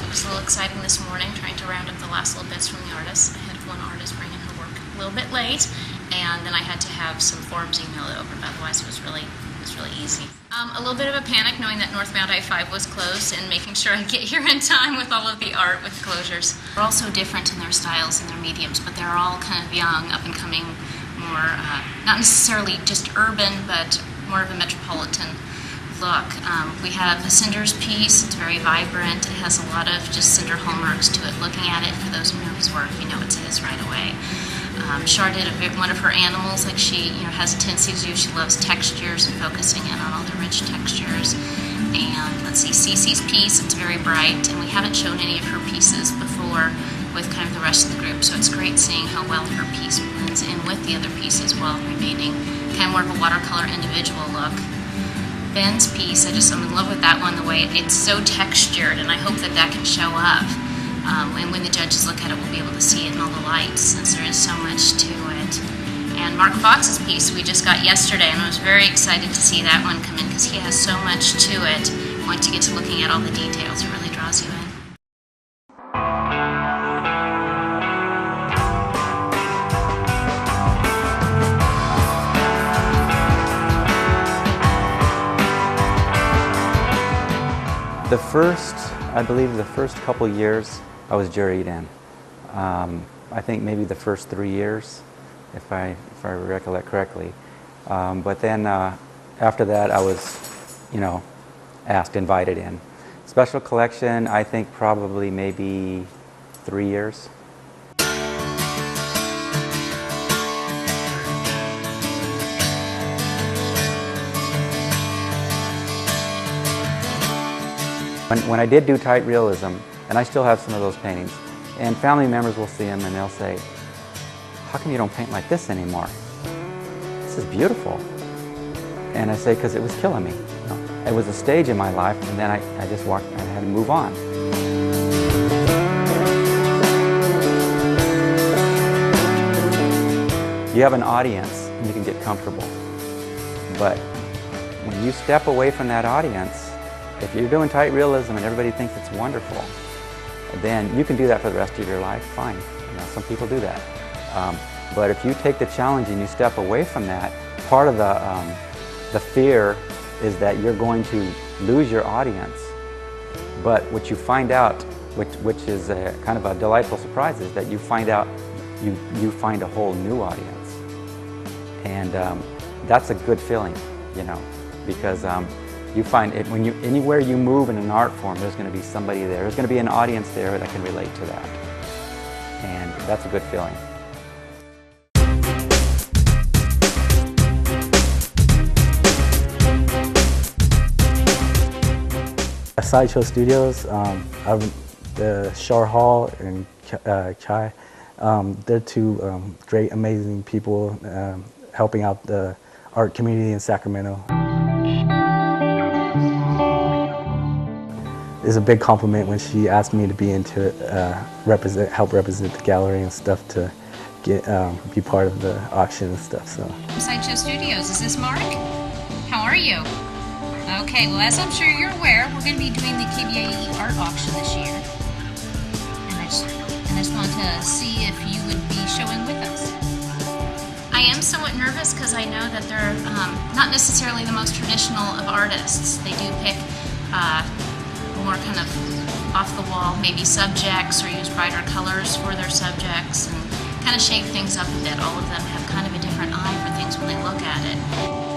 It was a little exciting this morning, trying to round up the last little bits from the artists. I had one artist bring in her work a little bit late, and then I had to have some forms emailed over, but otherwise it was really easy. A little bit of a panic knowing that northbound I-5 was closed and making sure I get here in time with all of the art with closures. They're all so different in their styles and their mediums, but they're all kind of young, up and coming, more, not necessarily just urban, but more of a metropolitan look. We have a Cinders piece. It's very vibrant. It has a lot of just cinder hallmarks to it. Looking at it, for those who know his work, you know it's his right away. Char did one of her animals, like she has a tendency to do. She loves textures and focusing in on all the rich textures. And let's see, Cece's piece, it's very bright, and we haven't shown any of her pieces before with kind of the rest of the group, so it's great seeing how well her piece blends in with the other pieces while remaining kind of more of a watercolor individual look. Ben's piece, I'm in love with that one, the way it's so textured, and I hope that that can show up. And when the judges look at it, we'll be able to see it in all the lights, since there is so much to it. And Mark Fox's piece we just got yesterday, and I was very excited to see that one come in because he has so much to it. Once you get to looking at all the details, it really draws you in. I believe the first couple years I was juried in. I think maybe the first 3 years, if I recollect correctly. But then after that I was, invited in. Special collection, I think probably maybe 3 years. When I did do tight realism, and I still have some of those paintings, and family members will see them and they'll say, "How come you don't paint like this anymore? This is beautiful." And I say, "Because it was killing me." It was a stage in my life, and then I had to move on. You have an audience and you can get comfortable. But when you step away from that audience, if you're doing tight realism and everybody thinks it's wonderful, then you can do that for the rest of your life, fine. Some people do that. But if you take the challenge and you step away from that, part of the fear is that you're going to lose your audience. But what you find out, which is a kind of a delightful surprise, is that you find out you find a whole new audience. And that's a good feeling, because you find it when anywhere you move in an art form, there's going to be somebody there. There's going to be an audience there that can relate to that. And that's a good feeling. Sideshow Studios, the Shar Hall and Chai, they're two great, amazing people helping out the art community in Sacramento. It's a big compliment when she asked me to be into it, help represent the gallery and stuff, to be part of the auction and stuff. So. Sideshow Studios, is this Mark? How are you? Okay, well, as I'm sure you're aware, we're going to be doing the KVIE art auction this year. And I just wanted to see if you would be showing with us. I am somewhat nervous because I know that they're not necessarily the most traditional of artists. They do pick more kind of off-the-wall, maybe subjects, or use brighter colors for their subjects and kind of shake things up a bit. All of them have kind of a different eye for things when they look at it.